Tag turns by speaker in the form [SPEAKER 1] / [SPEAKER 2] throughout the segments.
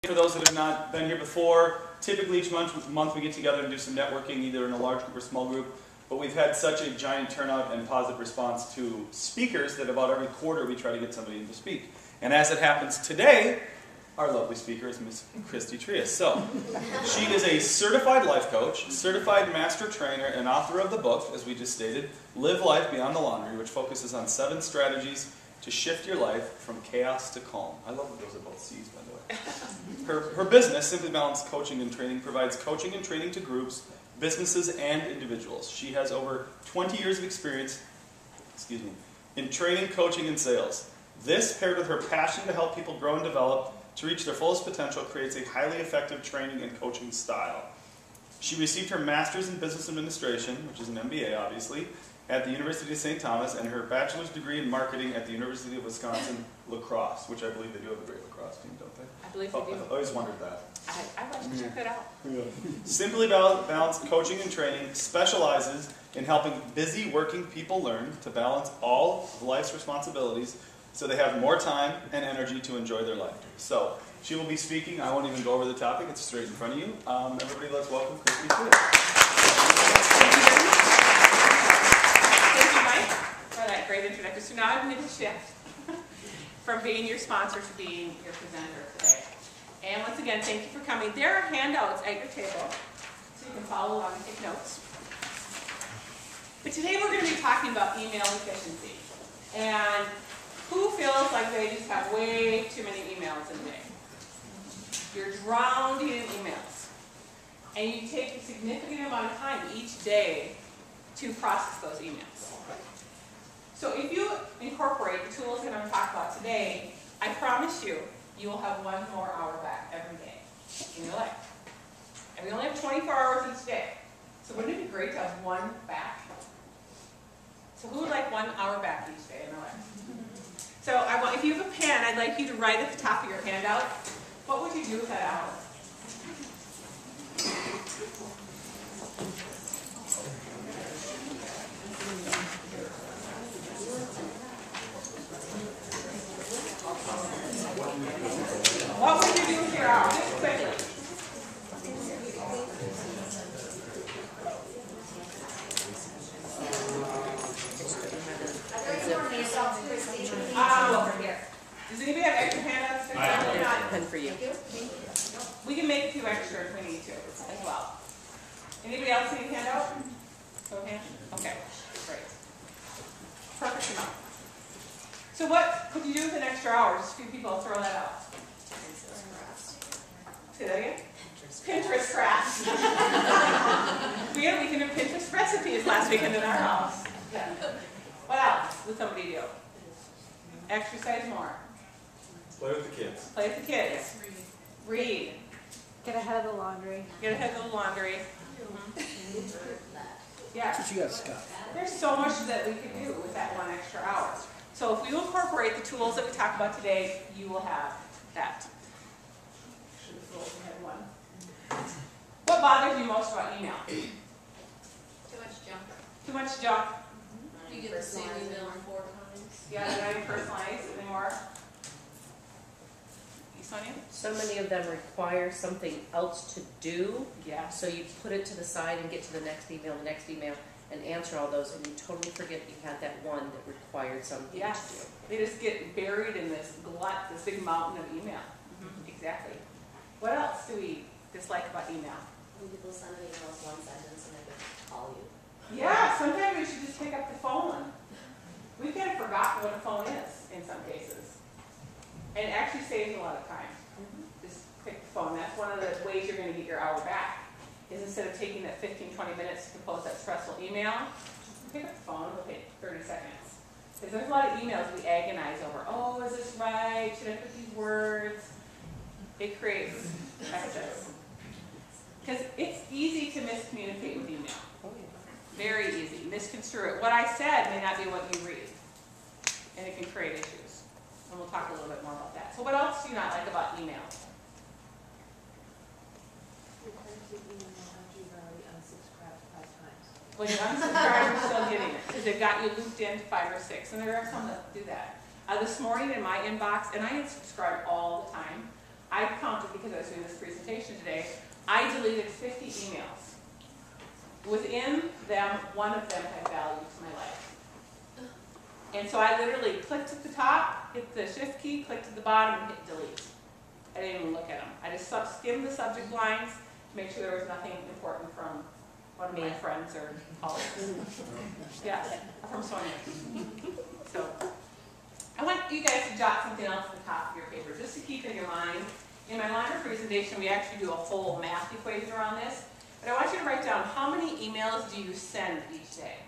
[SPEAKER 1] For those that have not been here before, typically each month we get together and do some networking, either in a large group or small group. But we've had such a giant turnout and positive response to speakers that about every quarter we try to get somebody in to speak. And as it happens today, our lovely speaker is Ms. Christy Trias. So, she is a certified life coach, certified master trainer, and author of the book, as we just stated, Live Life Beyond the Laundry, which focuses on 7 strategies to shift your life from chaos to calm. I love that those are both C's, by the way. Her business, Simply Balanced Coaching and Training, provides coaching and training to groups, businesses, and individuals. She has over 20 years of experience, in training, coaching, and sales. This, paired with her passion to help people grow and develop to reach their fullest potential, creates a highly effective training and coaching style. She received her Master's in Business Administration, which is an MBA, obviously, at the University of St. Thomas, and her bachelor's degree in marketing at the University of Wisconsin Lacrosse, which I believe they do have a great lacrosse team, don't they?
[SPEAKER 2] I believe they do.
[SPEAKER 1] I've always wondered that.
[SPEAKER 2] I'd like to check it out.
[SPEAKER 1] Yeah. Simply Balanced Coaching and Training specializes in helping busy working people learn to balance all of life's responsibilities so they have more time and energy to enjoy their life. So, she will be speaking. I won't even go over the topic. It's straight in front of you. Everybody, let's welcome Christy Trias.
[SPEAKER 2] Thank you, Mike, for that great introduction. So now I'm going to shift from being your sponsor to being your presenter today. And once again, thank you for coming. There are handouts at your table, so you can follow along and take notes. But today we're going to be talking about email efficiency. And who feels like they just have way too many emails in a day? You're drowned in emails. And you take a significant amount of time each day to process those emails. So if you incorporate the tools that I'm going to talk about today, I promise you, you will have 1 more hour back every day in your life. And we only have 24 hours each day. So wouldn't it be great to have 1 back? So who would like 1 hour back each day in their life? So if you have a pen, I'd like you to write at the top of your handout, what would you do with that hour? What would you do with your hour? Just quickly. Over here. Does anybody have extra handouts?
[SPEAKER 3] I have
[SPEAKER 2] a pen for you. We can make a few extra if we need to as well. Anybody else need a handout? Okay. Okay. Great. Perfect amount. So what could you do with an extra hour? Just a few people throw that out. Say that again? Pinterest crafts. We had a weekend of Pinterest recipes last weekend in our house. Yeah. What else would somebody do? Exercise more.
[SPEAKER 1] Play with the kids.
[SPEAKER 2] Play with the kids. Read.
[SPEAKER 4] Get ahead of the laundry.
[SPEAKER 2] Get ahead of the laundry. Yeah.
[SPEAKER 3] What you got, Scott?
[SPEAKER 2] There's so much that we can do with that 1 extra hour. So if you incorporate the tools that we talked about today, you will have that. What bothers you most about email?
[SPEAKER 5] Too much junk.
[SPEAKER 2] Too much junk.
[SPEAKER 5] You get the same email 4 times.
[SPEAKER 2] Yeah, they're not even personalized anymore. You, Sonia?
[SPEAKER 6] So many of them require something else to do.
[SPEAKER 2] Yeah.
[SPEAKER 6] So you put it to the side and get to the next email, and answer all those, and you totally forget you had that one that required something
[SPEAKER 2] Yes.
[SPEAKER 6] to do.
[SPEAKER 2] They just get buried in this glut, this big mountain of email. Exactly. What else do we dislike about email?
[SPEAKER 5] When people send emails 1 sentence and they just call you.
[SPEAKER 2] Yeah, sometimes we should just pick up the phone. We've kind of forgotten what a phone is in some cases. And it actually saves a lot of time. Just pick the phone. That's one of the ways you're going to get your hour back. Is instead of taking that 15, 20 minutes to compose that stressful email, pick up the phone, it'll take 30 seconds. Because there's a lot of emails we agonize over. Oh, is this right? Should I put these words? It creates excess. Because it's easy to miscommunicate with email. Very easy. Misconstrue it. What I said may not be what you read. And it can create issues. And we'll talk a little bit more about that. So what else do you not like about email? When you unsubscribe, you're still getting it. Because they've got you looped in to 5 or 6. And there are some that do that. This morning in my inbox, and I unsubscribe all the time, I counted because I was doing this presentation today, I deleted 50 emails. Within them, one of them had value to my life. And so I literally clicked at the top, hit the shift key, clicked at the bottom, and hit delete. I didn't even look at them. I just skimmed the subject lines to make sure there was nothing important from one of my friends or colleagues. Yes, from Sonia. So I want you guys to jot something else at the top of your paper, just to keep in your mind. In my longer presentation, we actually do a whole math equation around this. But I want you to write down, how many emails do you send each day?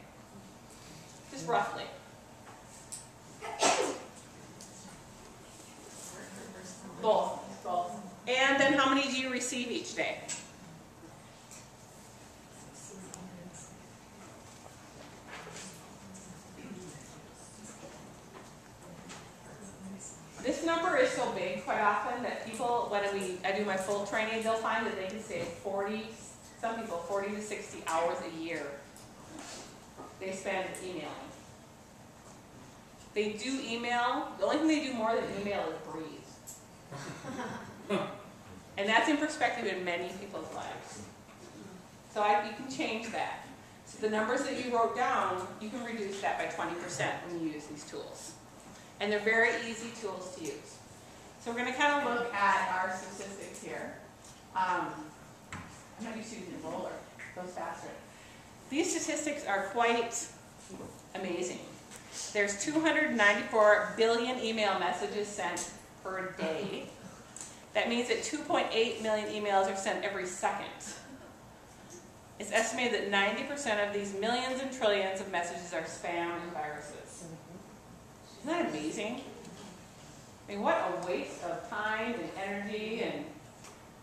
[SPEAKER 2] Just roughly. Both. And then how many do you receive each day? This number is so big quite often that people, when I do my full training, they'll find that they can save 40, some people 40 to 60 hours a year they spend emailing. They do email, the only thing they do more than email is breathe. And that's in perspective in many people's lives. So you can change that. So the numbers that you wrote down, you can reduce that by 20% when you use these tools. And they're very easy tools to use. So we're going to kind of look at our statistics here. I'm not used to using a roller, it goes faster. These statistics are quite amazing. There's 294 billion email messages sent per day. That means that 2.8 million emails are sent every second. It's estimated that 90% of these millions and trillions of messages are spam and viruses. Isn't that amazing? I mean, what a waste of time and energy, and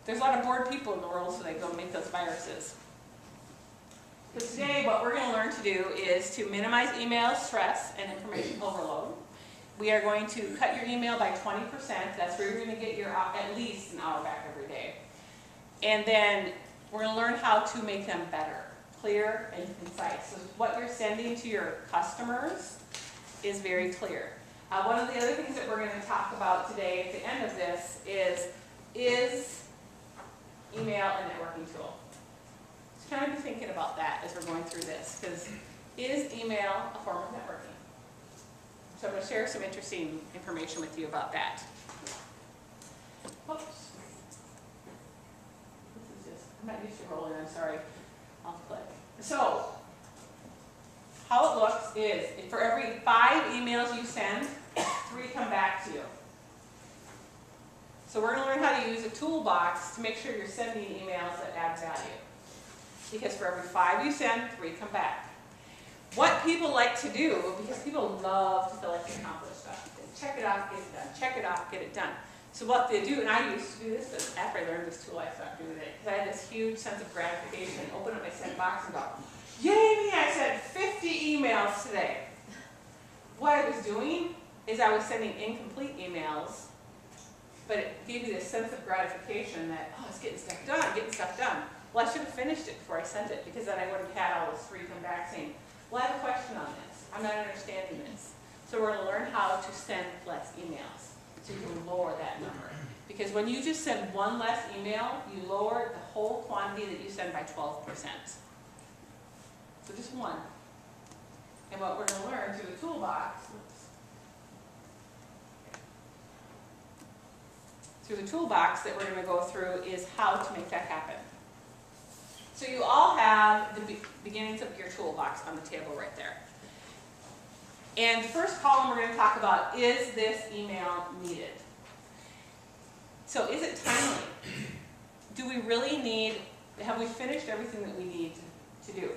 [SPEAKER 2] there's a lot of bored people in the world, so they go make those viruses. But today, what we're going to learn to do is to minimize email stress and information overload. We are going to cut your email by 20%. That's where you're going to get your at least an hour back every day. And then we're going to learn how to make them better, clear and concise. So what you're sending to your customers is very clear. One of the other things that we're going to talk about today at the end of this is email a networking tool. So kind of be thinking about that as we're going through this, because is email a form of networking? So I'm going to share some interesting information with you about that. Oops. This is just, I'm not used to rolling, I'm sorry. I'll click. So, how it looks is, for every 5 emails you send, 3 come back to you. So we're going to learn how to use a toolbox to make sure you're sending emails that add value. Because for every 5 you send, 3 come back. What people like to do, because people love to feel like they accomplished stuff. They check it off, get it done. Check it off, get it done. So what they do, and I used to do this, but after I learned this tool, I stopped doing it. Because I had this huge sense of gratification. Open up my send box and go, yay me, I sent 50 emails today. What I was doing is I was sending incomplete emails, but it gave me this sense of gratification that, oh, it's getting stuff done, getting stuff done. Well, I should have finished it before I sent it, because then I would have had all those 3 come back saying, well, I have a question on this. I'm not understanding this. So we're going to learn how to send less emails, so you can lower that number. Because when you just send 1 less email, you lower the whole quantity that you send by 12%. So just 1. And what we're going to learn through the toolbox, that we're going to go through is how to make that happen. So you all have the beginnings of your toolbox on the table right there. And the first column we're going to talk about, is this email needed? So is it timely? Do we really need, have we finished everything that we need to do?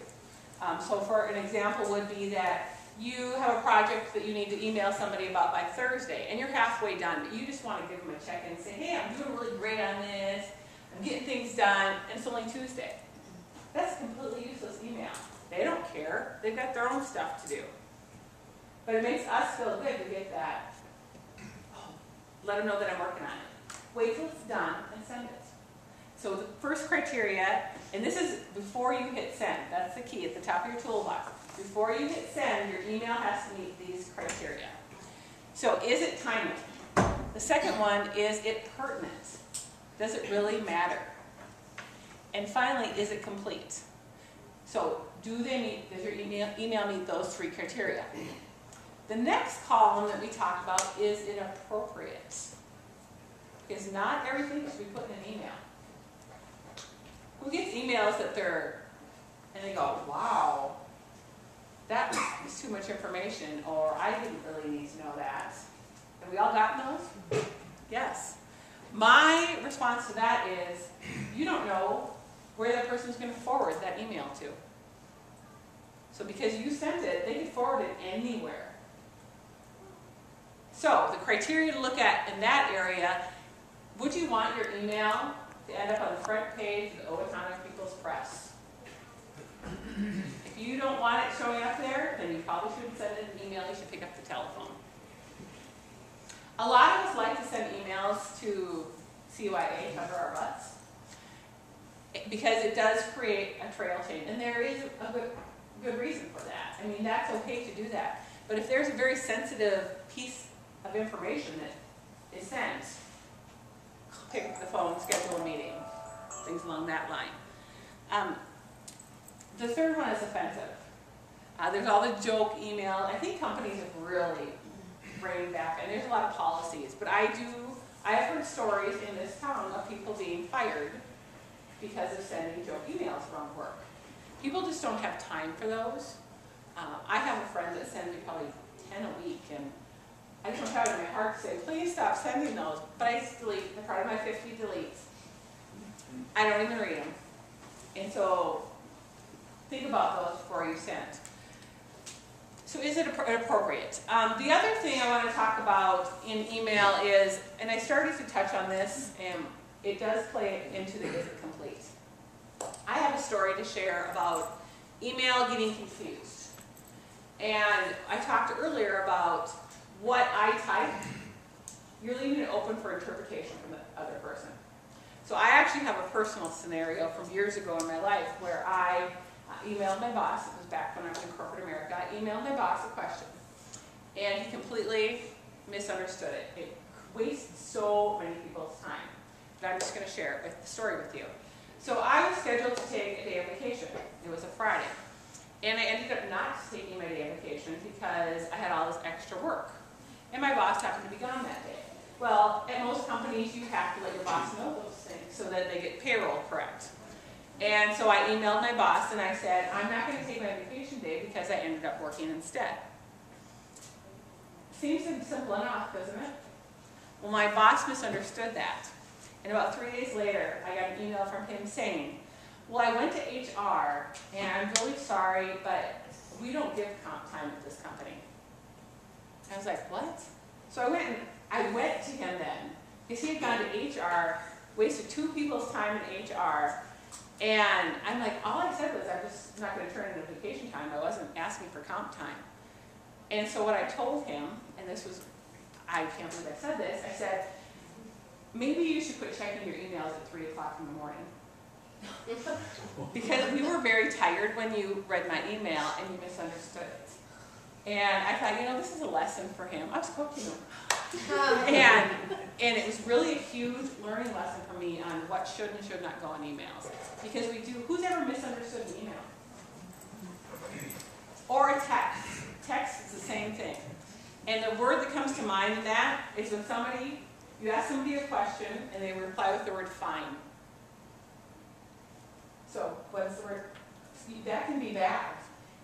[SPEAKER 2] So for an example would be that you have a project that you need to email somebody about by Thursday, and you're halfway done, but you just want to give them a check-in and say, hey, I'm doing really great on this, I'm getting things done, and it's only Tuesday. That's a completely useless email. They don't care. They've got their own stuff to do. But it makes us feel good to get that. Oh, let them know that I'm working on it. Wait till it's done and send it. So the first criteria, and this is before you hit send. That's the key at the top of your toolbox. Before you hit send, your email has to meet these criteria. So is it timely? The second one, is it pertinent? Does it really matter? And finally, is it complete? So does your email meet those three criteria? The next column that we talk about is it appropriate? Because not everything should be put in an email. Who gets emails that and they go, wow, that is too much information, or I didn't really need to know that. Have we all gotten those? Yes. My response to that is, you don't know where that person's going to forward that email to. So because you sent it, they can forward it anywhere. So the criteria to look at in that area, would you want your email to end up on the front page of the Owatonna People's Press? If you don't want it showing up there, then you probably shouldn't send it an email, you should pick up the telephone. A lot of us like to send emails to CYA, cover our butts, because it does create a trail change, and there is a good reason for that. I mean, that's okay to do that. But if there's a very sensitive piece of information that is sent, pick up the phone, schedule a meeting, things along that line. The third one is offensive. There's all the joke email. I think companies have really reined back, and there's a lot of policies. But I have heard stories in this town of people being fired because of sending joke emails around work. People just don't have time for those. I have a friend that sends me probably 10 a week, and I just don't have it in my heart to say, please stop sending those. But I just delete. They're part of my 50 deletes. I don't even read them. And so think about those before you send. So is it appropriate? The other thing I want to talk about in email is, and I started to touch on this, and it does play into the is it complete. I have a story to share about email getting confused. And I talked earlier about what I type. You're leaving it open for interpretation from the other person. So I actually have a personal scenario from years ago in my life where I emailed my boss. It was back when I was in corporate America. I emailed my boss a question, and he completely misunderstood it. It wastes so many people's time. But I'm just going to share the story with you. So I was scheduled to take a day of vacation. It was a Friday. And I ended up not taking my day of vacation because I had all this extra work. And my boss happened to be gone that day. Well, at most companies, you have to let your boss know those things so that they get payroll correct. And so I emailed my boss and I said, I'm not going to take my vacation day because I ended up working instead. Seems simple enough, doesn't it? Well, my boss misunderstood that. And about 3 days later, I got an email from him saying, well, I went to HR and I'm really sorry, but we don't give comp time at this company. I was like, what? So I went to him then, because he had gone to HR, wasted 2 people's time in HR, and I'm like, all I said was I'm just not going to turn in the vacation time. I wasn't asking for comp time. And so what I told him, and this was, I can't believe I said this, I said, maybe you should quit checking your emails at 3 o'clock in the morning. Because we were very tired when you read my email and you misunderstood it. And I thought, this is a lesson for him. I was coaching him. And it was really a huge learning lesson for me on what should and should not go in emails. Because who's ever misunderstood an email? Or a text. Text is the same thing. And the word that comes to mind in that is when you ask somebody a question and they reply with the word fine. So what is the word? That can be bad.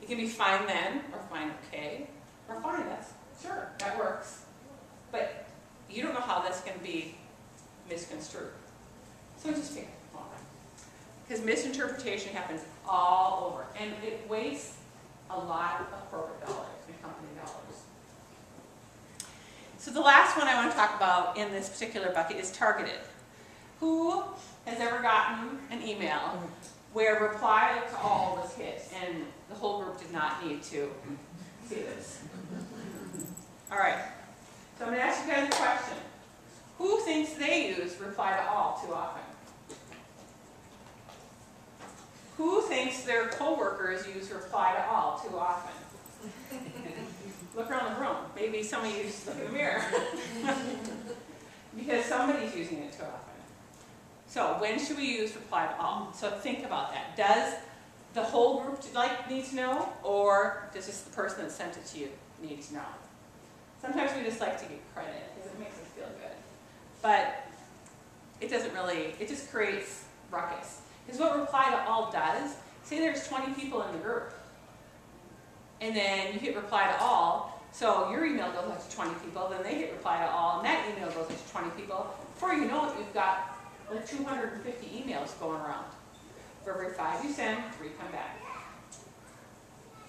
[SPEAKER 2] It can be fine then, or fine okay, or fine, sure, that works. But you don't know how that's going to be misconstrued. So just take it on. Because misinterpretation happens all over, and it wastes a lot of corporate dollars and company dollars. So the last one I want to talk about in this particular bucket is targeted. Who has ever gotten an email where reply to all was hit and the whole group did not need to see this? All right. So I'm going to ask you guys a question. Who thinks they use reply to all too often? Who thinks their coworkers use reply to all too often? Look around the room. Maybe some of you just look in the mirror. because somebody's using it too often. So when should we use reply to all? So think about that. Does the whole group need to know, or does just the person that sent it to you need to know? Sometimes we just like to get credit because it makes us feel good. But it doesn't really, it just creates ruckus. Because what reply to all does, say there's 20 people in the group, and then you hit reply to all, so your email goes out to 20 people, then they hit reply to all, and that email goes out to 20 people. Before you know it, you've got like 250 emails going around. For every 5 you send, 3 come back.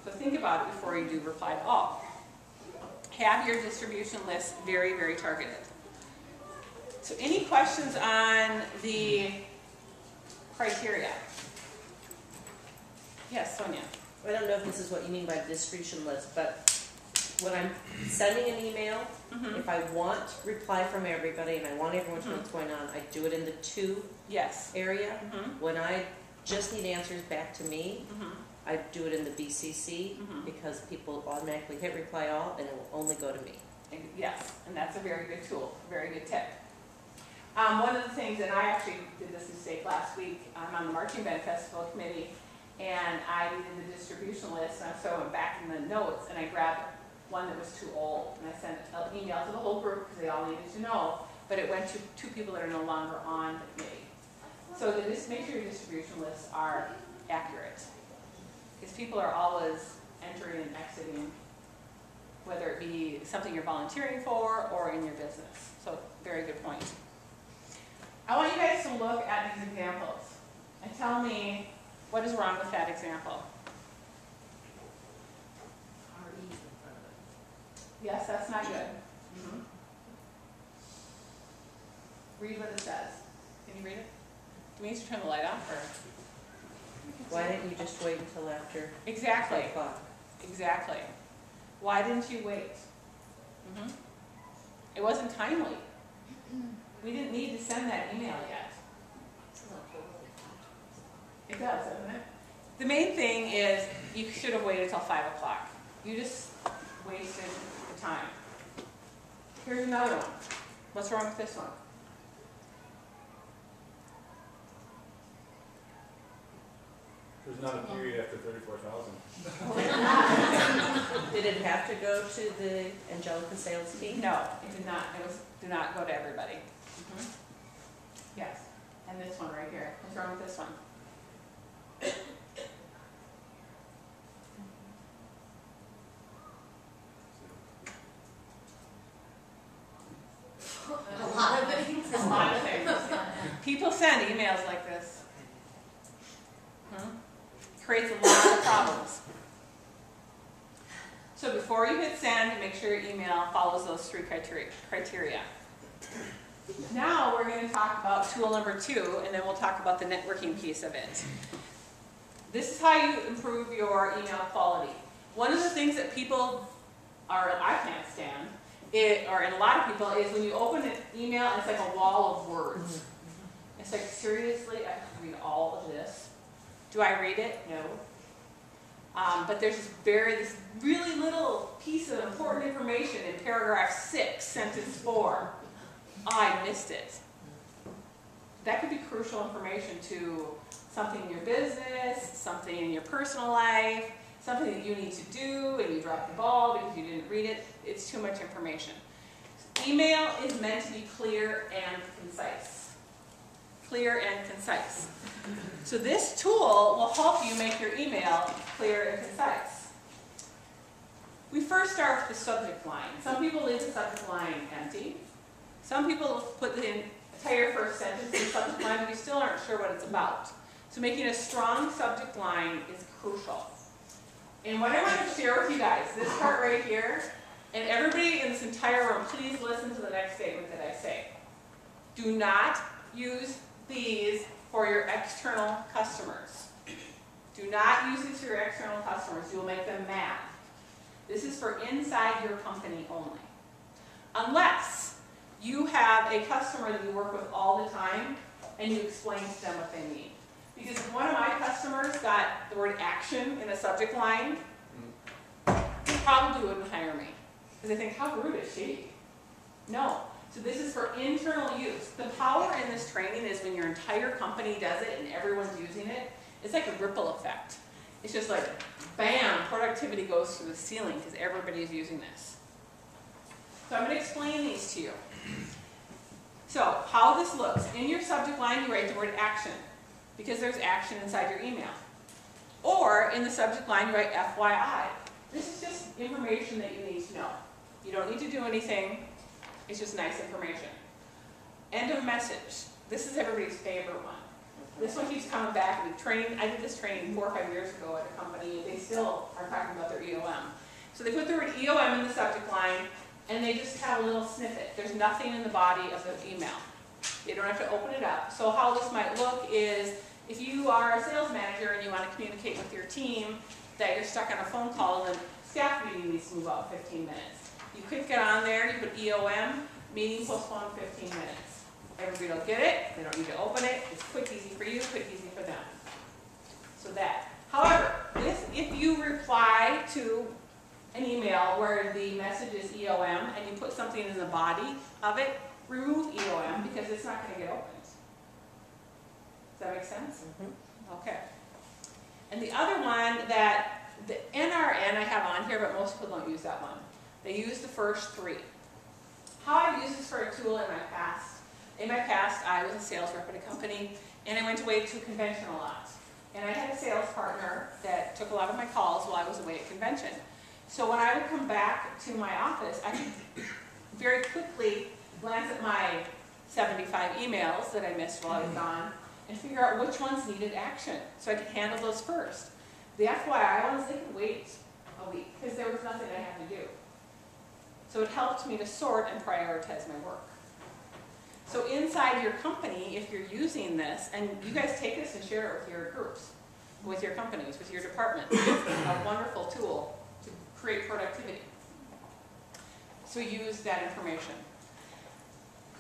[SPEAKER 2] So think about it before you do reply to all. Have your distribution list very, very targeted. So any questions on the criteria? Yes, Sonia.
[SPEAKER 6] I don't know if this is what you mean by distribution list, but when I'm sending an email, if I want reply from everybody and I want everyone to know what's going on, I do it in the to
[SPEAKER 2] Yes.
[SPEAKER 6] area. When I just need answers back to me, I do it in the BCC because people automatically hit reply all and it will only go to me.
[SPEAKER 2] Yes, and that's a very good tool, a very good tip. One of the things, and I actually did this mistake last week, I'm on the Marching Band Festival Committee, and I needed the distribution list, and so I went back in the notes and I grabbed one that was too old, and I sent an email to the whole group because they all needed to know, but it went to 2 people that are no longer on the committee. So just make sure your distribution lists are accurate, because people are always entering and exiting, whether it be something you're volunteering for or in your business. So very good point. I want you guys to look at these examples and tell me what is wrong with that example. Yes, that's not good. Read what it says. Can you read it? Do we need to turn the light off? Or?
[SPEAKER 6] Why didn't you just wait until after
[SPEAKER 2] Exactly.
[SPEAKER 6] 5 o'clock?
[SPEAKER 2] Exactly. Why didn't you wait? It wasn't timely. We didn't need to send that email yet. It does, doesn't it? The main thing is you should have waited till 5 o'clock. You just wasted the time. Here's another one. What's wrong with this one?
[SPEAKER 3] There's not a period after 34,000.
[SPEAKER 6] Did it have to go to the Angelica sales team?
[SPEAKER 2] No, it did not. It was do not go to everybody. Yes. And this one right here. What's wrong with this one?
[SPEAKER 5] A lot of things.
[SPEAKER 2] A lot of things. People send emails like this. Creates a lot of problems. So before you hit send, make sure your email follows those 3 criteria. Now we're going to talk about tool number 2, and then we'll talk about the networking piece of it. This is how you improve your email quality. One of the things that people I can't stand, or in a lot of people, is when you open an email and it's like a wall of words. It's like, seriously, I have to read all of this? Do I read it? No. But there's this really little piece of important information in paragraph 6, sentence 4. Oh, I missed it. That could be crucial information to something in your business, something in your personal life, something that you need to do and you dropped the ball because you didn't read it. It's too much information. Email is meant to be clear and concise. Clear and concise. So this tool will help you make your email clear and concise. We first start with the subject line. Some people leave the subject line empty. Some people put the entire first sentence in the subject line, but you still aren't sure what it's about. So making a strong subject line is crucial. And what I want to share with you guys, this part right here, and everybody in this entire room, please listen to the next statement that I say. Do not use these for your external customers. Do not use these for your external customers. You will make them mad. This is for inside your company only. Unless you have a customer that you work with all the time and you explain to them what they need. Because if one of my customers got the word action in the subject line, they probably wouldn't hire me. Because they think, how rude is she? No. So this is for internal use. The power in this training is when your entire company does it and everyone's using it, it's like a ripple effect. It's just like, bam, productivity goes through the ceiling because everybody's using this. So I'm going to explain these to you. So how this looks, in your subject line you write the word action because there's action inside your email. Or in the subject line you write FYI. This is just information that you need to know. You don't need to do anything. It's just nice information. End of message. This is everybody's favorite one. This one keeps coming back. I did this training 4 or 5 years ago at a company. They still are talking about their EOM. So they put the word EOM in the subject line, and they just have a little snippet. There's nothing in the body of the email. You don't have to open it up. So how this might look is, if you are a sales manager and you want to communicate with your team that you're stuck on a phone call and the staff meeting needs to move out 15 minutes. You quick get on there, you put EOM, meeting postponed 15 minutes. Everybody will get it, they don't need to open it, it's quick, easy for you, quick, easy for them. So that. However, if you reply to an email where the message is EOM and you put something in the body of it, remove EOM because it's not going to get opened. Does that make sense? Mm-hmm. Okay. And the other one that, the NRN I have on here, but most people don't use that one. They use the first 3. How I've used this for a tool in my past. In my past, I was a sales rep at a company, and I went away to convention a lot. And I had a sales partner that took a lot of my calls while I was away at convention. So when I would come back to my office, I could very quickly glance at my 75 emails that I missed while I was gone and figure out which ones needed action so I could handle those first. The FYI ones, they could wait a week because there was nothing I had to do. So it helped me to sort and prioritize my work. So inside your company, if you're using this, and you guys take this and share it with your groups, with your companies, with your departments, it's a wonderful tool to create productivity. So use that information.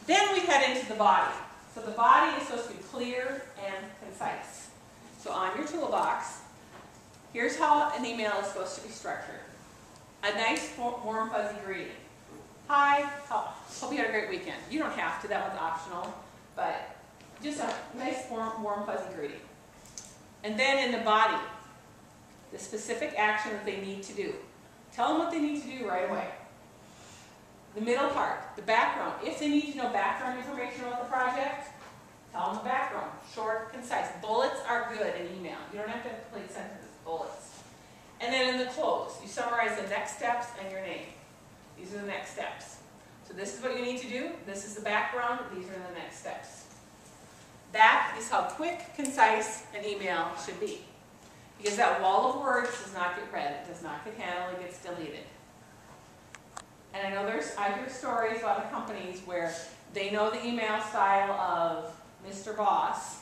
[SPEAKER 2] Then we head into the body. So the body is supposed to be clear and concise. So on your toolbox, here's how an email is supposed to be structured. A nice, warm, fuzzy greeting. Hi, hope you had a great weekend. You don't have to, that one's optional, but just a nice, warm, fuzzy greeting. And then in the body, the specific action that they need to do. Tell them what they need to do right away. The middle part, the background. If they need to know background information about the project, tell them the background. Short, concise. Bullets are good in email. You don't have to have complete sentences, bullets. And then in the close, you summarize the next steps and your name. These are the next steps. So this is what you need to do. This is the background. These are the next steps. That is how quick, concise an email should be. Because that wall of words does not get read. It does not get handled. It gets deleted. And I know I hear stories about the companies where they know the email style of Mr. Boss,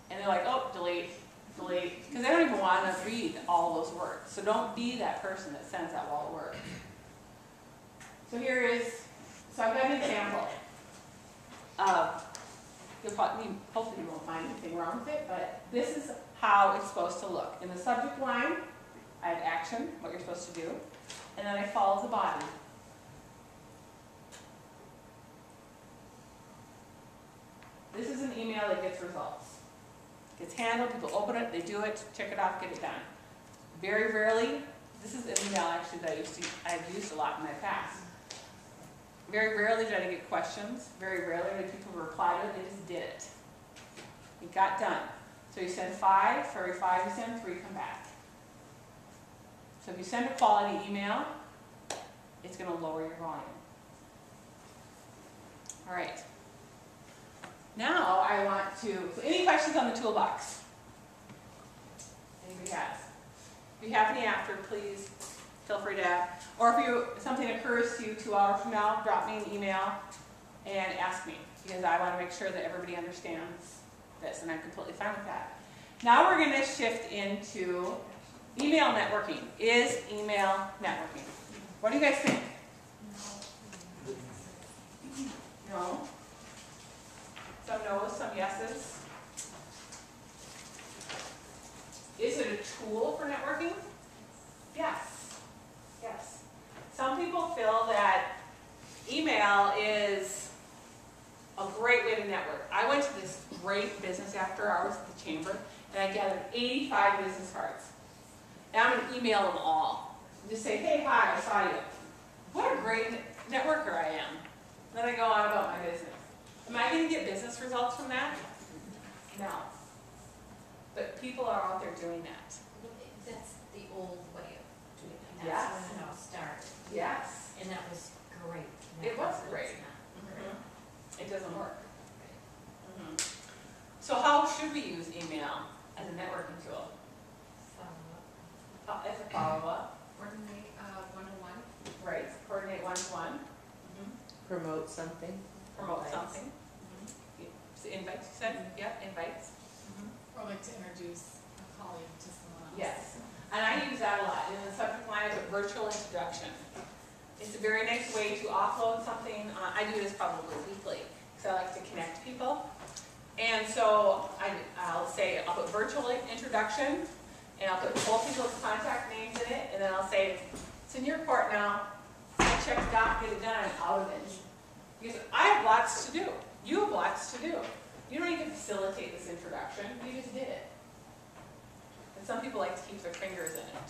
[SPEAKER 2] and they're like, oh, delete, delete, because they don't even want to read all those words. So don't be that person that sends that wall of words. So so I've got an example of, hopefully you won't find anything wrong with it, but this is how it's supposed to look. In the subject line, I have action, what you're supposed to do, and then I follow the body. This is an email that gets results. It gets handled, people open it, they do it, check it off, get it done. Very rarely, this is an email actually that I've used a lot in my past. Very rarely did I get questions. Very rarely did people reply to it, they just did it. It got done. So you send 5, for every 5 you send, 3 come back. So if you send a quality email, it's going to lower your volume. All right. Now I want to, so any questions on the toolbox? Anybody has? If you have any after, please feel free to, or if something occurs to you 2 hours from now, drop me an email and ask me, because I want to make sure that everybody understands this, and I'm completely fine with that. Now we're going to shift into email networking. Is email networking? What do you guys think? No? Some no's, some yeses. Is it a tool for networking? Yes. Yes. Some people feel that email is after hours at the chamber, and I gathered 85 business cards. And I'm going to email them all. Just say, hey, hi, I saw you. What a great networker I am. Then I go on about my business. Am I going to get business results from that? No. But people are out there doing that.
[SPEAKER 5] That's the old way of doing it.
[SPEAKER 2] Yes.
[SPEAKER 5] That's when it all started.
[SPEAKER 2] Yes.
[SPEAKER 5] And that was great.
[SPEAKER 2] It was
[SPEAKER 5] Now
[SPEAKER 2] great.
[SPEAKER 5] it's not great.
[SPEAKER 2] It doesn't work. So how should we use email as a networking tool?
[SPEAKER 5] Follow-up.
[SPEAKER 2] As a follow-up,
[SPEAKER 5] Coordinate one-on-one.
[SPEAKER 2] right? Coordinate one-to-one,
[SPEAKER 6] Promote something.
[SPEAKER 2] promote
[SPEAKER 6] Invites.
[SPEAKER 2] something. So invites, you said? Yeah, invites.
[SPEAKER 4] Or like to introduce a colleague to someone else.
[SPEAKER 2] Yes, and I use that a lot. In the subject line is a virtual introduction. It's a very nice way to offload something. I do this probably weekly because I like to connect people. And so I'll say, I'll put virtual introduction, and I'll put both people's contact names in it, and then I'll say, it's in your court now. Check it out, get it done, out of it. Because I have lots to do. You have lots to do. You don't need to facilitate this introduction. You just did it. And some people like to keep their fingers in it.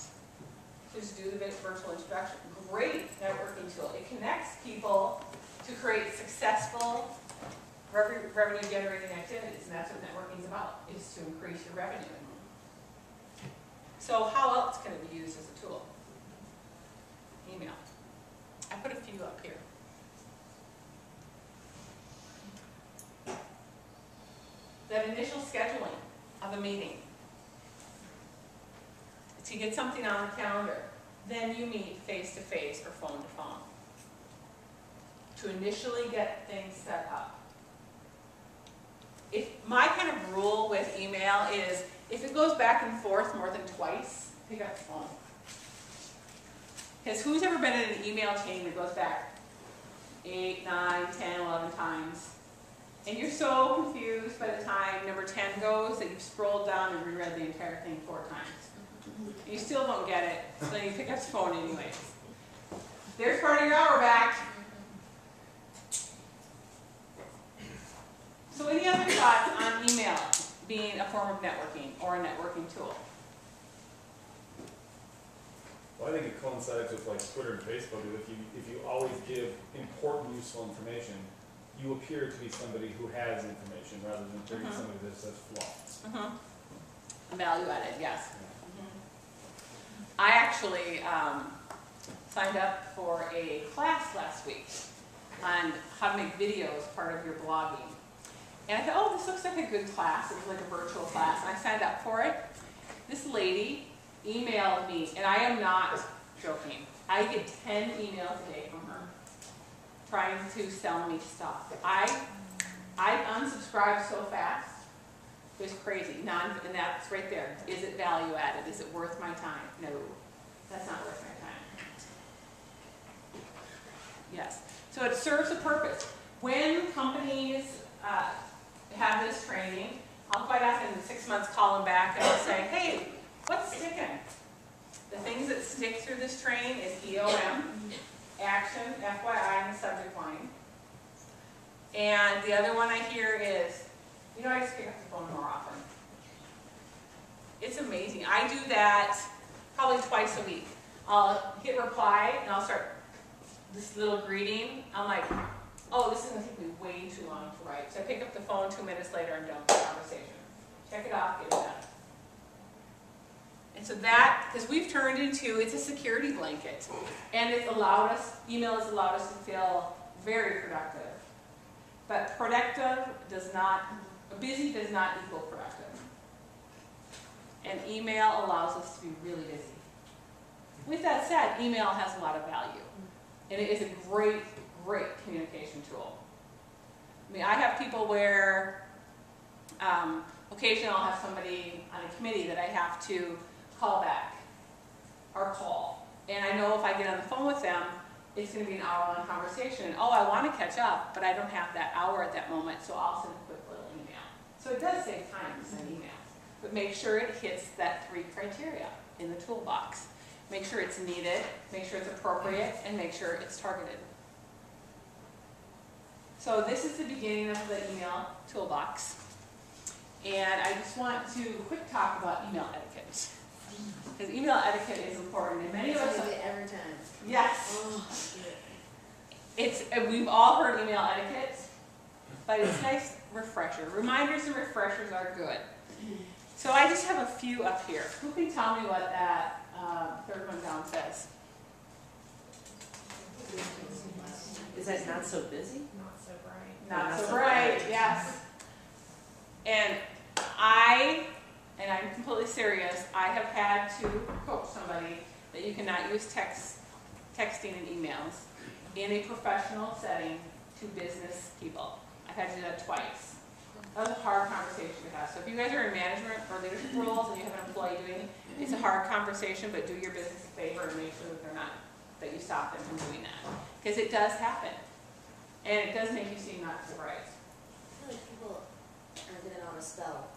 [SPEAKER 2] So just do the virtual introduction. Great networking tool. It connects people to create successful revenue generating activities, and that's what networking is about, is to increase your revenue. So how else can it be used as a tool? Email. I put a few up here. That initial scheduling of a meeting. To get something on the calendar, then you meet face-to-face or phone-to-phone. To initially get things set up. If my kind of rule with email is, if it goes back and forth more than twice, pick up the phone. Because who's ever been in an email chain that goes back 8, 9, 10, 11 times? And you're so confused by the time number 10 goes that you've scrolled down and reread the entire thing 4 times. You still don't get it, so then you pick up the phone anyways. There's part of your hour back. So any other thoughts on email being a form of networking or a networking tool?
[SPEAKER 3] Well, I think it coincides with like Twitter and Facebook. If you always give important, useful information, you appear to be somebody who has information rather than being somebody that says flaws.
[SPEAKER 2] Value added, yes. I actually signed up for a class last week on how to make videos part of your blogging. And I thought, oh, this looks like a good class. It was like a virtual class. And I signed up for it. This lady emailed me, and I am not joking. I get 10 emails a day from her trying to sell me stuff. I unsubscribed so fast. It was crazy. And that's right there. Is it value added? Is it worth my time? No, that's not worth my time. Yes. So it serves a purpose. When companies have this training, I'll quite often in 6 months call them back and I'll say, hey, what's sticking? The things that stick through this training is EOM, action, FYI, in the subject line. And the other one I hear is, you know, I just pick up the phone more often. It's amazing. I do that probably twice a week. I'll hit reply and I'll start this little greeting. I'm like, oh, this is going to take me way too long to write. So I pick up the phone 2 minutes later and dump the conversation. Check it off, get it done. And so that, because we've turned into, it's a security blanket. And it's allowed us, email has allowed us to feel very productive. But productive does not, busy does not equal productive. And email allows us to be really busy. With that said, email has a lot of value. And it is a great, great communication tool. I mean, I have people where occasionally I'll have somebody on a committee that I have to call back or call. And I know if I get on the phone with them, it's going to be an hour-long conversation. And, oh, I want to catch up, but I don't have that hour at that moment, so I'll send a quick little email. So it does save time to send email. But make sure it hits that 3 criteria in the toolbox. Make sure it's needed, make sure it's appropriate, and make sure it's targeted. So this is the beginning of the email toolbox. And I just want to quick talk about email etiquette. Because email etiquette is important, and many of us,
[SPEAKER 5] Every time.
[SPEAKER 2] yes,
[SPEAKER 5] Oh,
[SPEAKER 2] we've all heard email etiquette, but it's a nice refresher. Reminders and refreshers are good. So I just have a few up here. Who can tell me what that third one down says?
[SPEAKER 6] Is that not so busy?
[SPEAKER 4] Not so bright.
[SPEAKER 2] Not so bright, yes. And I'm completely serious, I have had to coach somebody that you cannot use texting and emails in a professional setting to business people. I've had to do that twice. That was a hard conversation to have. So if you guys are in management or leadership roles and you have an employee doing it, it's a hard conversation, but do your business a favor and make sure that you stop them from doing that. Because it does happen. And it does make you seem not so bright.
[SPEAKER 5] I feel like people are getting on a spell,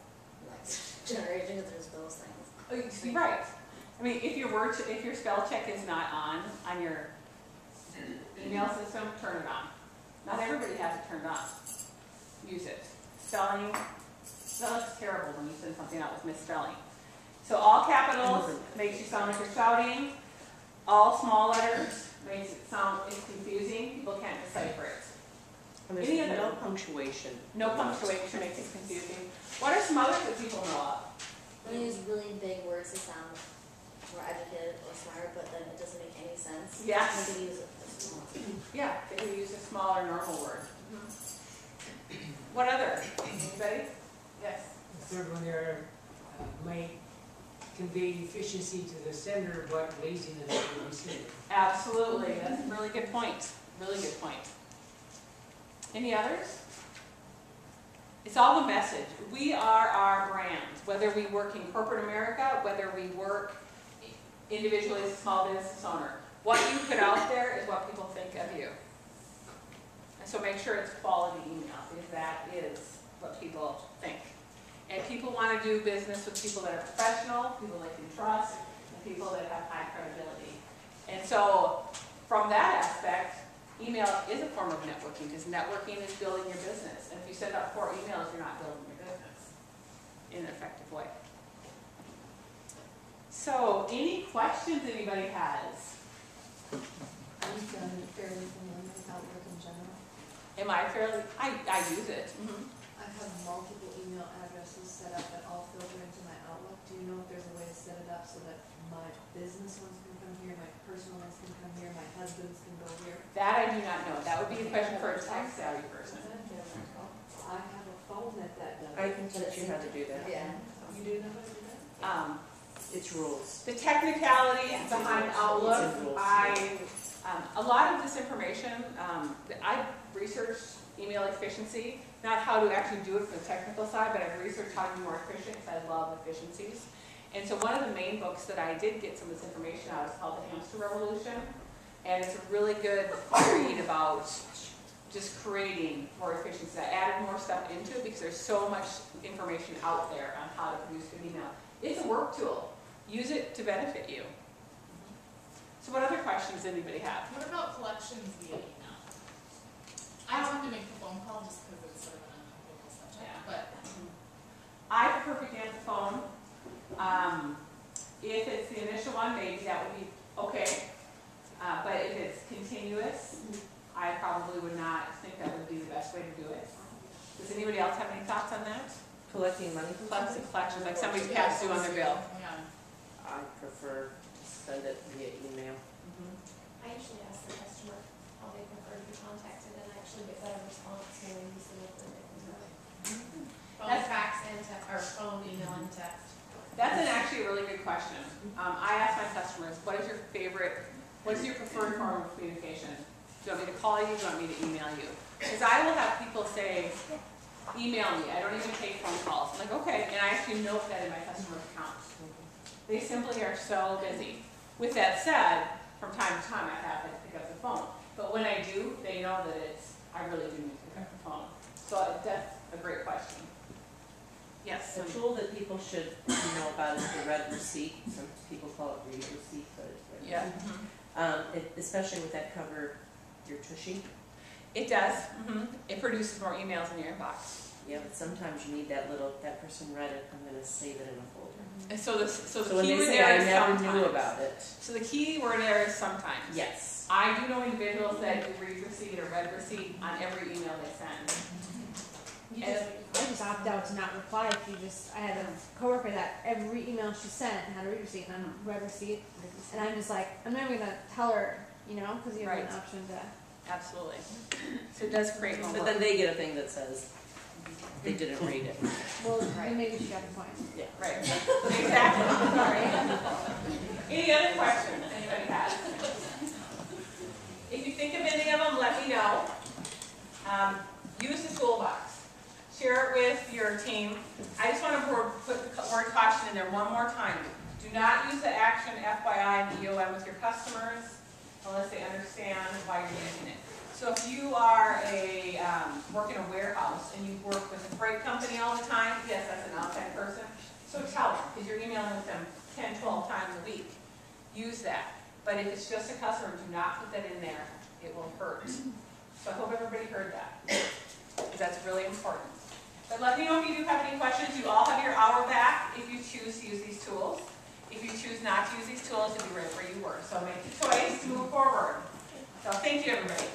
[SPEAKER 5] like generation, because there's those things.
[SPEAKER 2] Right. I mean, if your spell check is not on your email system, turn it on. Not everybody has it turned on. Use it. Spelling, that looks terrible when you send something out with misspelling. So all capitals makes you sound like you're shouting. All small letters makes it sound confusing. People can't decipher it.
[SPEAKER 6] And there's
[SPEAKER 2] Any other?
[SPEAKER 6] no punctuation.
[SPEAKER 2] No punctuation makes it confusing. What are some others that people know of?
[SPEAKER 5] They use really big words to sound more educated or smart, but then it doesn't make any sense.
[SPEAKER 2] Yes.
[SPEAKER 5] They could use a small.
[SPEAKER 2] Yeah, they can use a smaller normal word. What other? Anybody? Yes.
[SPEAKER 7] The third one there might convey efficiency to the sender, but laziness to the receiver.
[SPEAKER 2] Absolutely. That's a really good point. Really good point. Any others? It's all the message. We are our brand. Whether we work in corporate America, whether we work individually as a small business owner, what you put out there is what people think of you. And so make sure it's quality email, because that is what people think. And people want to do business with people that are professional, people they can trust, and people that have high credibility. And so from that aspect, email is a form of networking, because networking is building your business. And if you send out 4 emails, you're not building your business in an effective way. So, any questions anybody has?
[SPEAKER 8] Are you fairly familiar with Outlook in general?
[SPEAKER 2] Am I fairly? I use it.
[SPEAKER 8] I have multiple email addresses set up that all filter into my Outlook. Do you know if there's a way to set it up so that my business ones can come here, my personal ones can come here, my husband's can go here?
[SPEAKER 2] That I do not know. That would be a question for a tech savvy person.
[SPEAKER 8] I have a phone that does.
[SPEAKER 6] I can teach you how to do that.
[SPEAKER 5] Yeah.
[SPEAKER 8] You do know how to do that?
[SPEAKER 6] It's rules.
[SPEAKER 2] The technicalities behind Outlook,
[SPEAKER 6] It's in rules.
[SPEAKER 2] a lot of this information, I've researched email efficiency, not how to actually do it from the technical side, but I've researched how to be more efficient, because I love efficiencies. And so one of the main books that I did get some of this information out is called The Hamster Revolution. And it's a really good read about just creating more efficiency. I added more stuff into it because there's so much information out there on how to produce good email. It's a work tool. Use it to benefit you. So what other questions anybody have?
[SPEAKER 4] What about collections via email? I don't have to make the phone call just because it's sort of an uncomfortable subject,
[SPEAKER 2] Yeah.
[SPEAKER 4] but
[SPEAKER 2] I prefer to answer the phone. If it's the initial one, maybe that would be okay. But if it's continuous, I probably would not think that would be the best way to do it. Does anybody else have any thoughts on that?
[SPEAKER 6] Collecting money from somebody?
[SPEAKER 2] Collections, like somebody's past due on their bill.
[SPEAKER 4] yeah.
[SPEAKER 6] I prefer to send it via email.
[SPEAKER 9] I usually ask the customer how they prefer to be contacted, and I actually get better response when we use the different
[SPEAKER 4] Phone, fax, and text, or phone, email, and text.
[SPEAKER 2] That's actually a really good question. I ask my customers, what is your preferred form of communication? Do you want me to call you? Do you want me to email you? Because I will have people say, email me. I don't even take phone calls. I'm like, okay. And I actually note that in my customer account. They simply are so busy. With that said, from time to time I have to pick up the phone. But when I do, they know that I really do need to pick up the phone. So that's a great question. Yes?
[SPEAKER 6] A tool that people should know about is the red receipt. Some people call it read receipt, but it's red
[SPEAKER 2] Yeah.
[SPEAKER 6] receipt. Especially with that cover, your tushy.
[SPEAKER 2] It does. It produces more emails in your inbox.
[SPEAKER 6] Yeah, but sometimes you need that person read it, I'm gonna save it in a folder.
[SPEAKER 2] And so the
[SPEAKER 6] So when they
[SPEAKER 2] keyword
[SPEAKER 6] say
[SPEAKER 2] there
[SPEAKER 6] I
[SPEAKER 2] is
[SPEAKER 6] never
[SPEAKER 2] sometimes.
[SPEAKER 6] knew about it,
[SPEAKER 2] So the key word there is sometimes.
[SPEAKER 6] yes.
[SPEAKER 2] I do know individuals that do read receipt or read receipt on every email they send.
[SPEAKER 8] You
[SPEAKER 2] And-
[SPEAKER 8] just, I just opt out to not reply if you just, I had a coworker that every email she sent had a read receipt and I read receipt. And I'm just like, I'm not even gonna tell her, you know, cause you have
[SPEAKER 2] Right.
[SPEAKER 8] an option to.
[SPEAKER 2] Absolutely. So it does create more
[SPEAKER 6] But
[SPEAKER 2] work.
[SPEAKER 6] then they get a thing that says they didn't read it.
[SPEAKER 8] Well,
[SPEAKER 2] Right.
[SPEAKER 8] then maybe she got the point.
[SPEAKER 6] Yeah.
[SPEAKER 2] Right, exactly. Sorry. Any other questions anybody has? If you think of any of them, let me know. Use the toolbox. Share it with your team. I just want to put the word caution in there one more time. Do not use the action FYI and EOM with your customers unless they understand why you're using it. So if you are work in a warehouse and you work with a freight company all the time, yes, that's an outside person. So tell them, because you're emailing with them 10, 12 times a week. Use that. But if it's just a customer, do not put that in there. It will hurt. So I hope everybody heard that, because that's really important. But let me know if you do have any questions. You all have your hour back if you choose to use these tools. If you choose not to use these tools, it'll be right where you were. So make the choice to move forward. So thank you, everybody.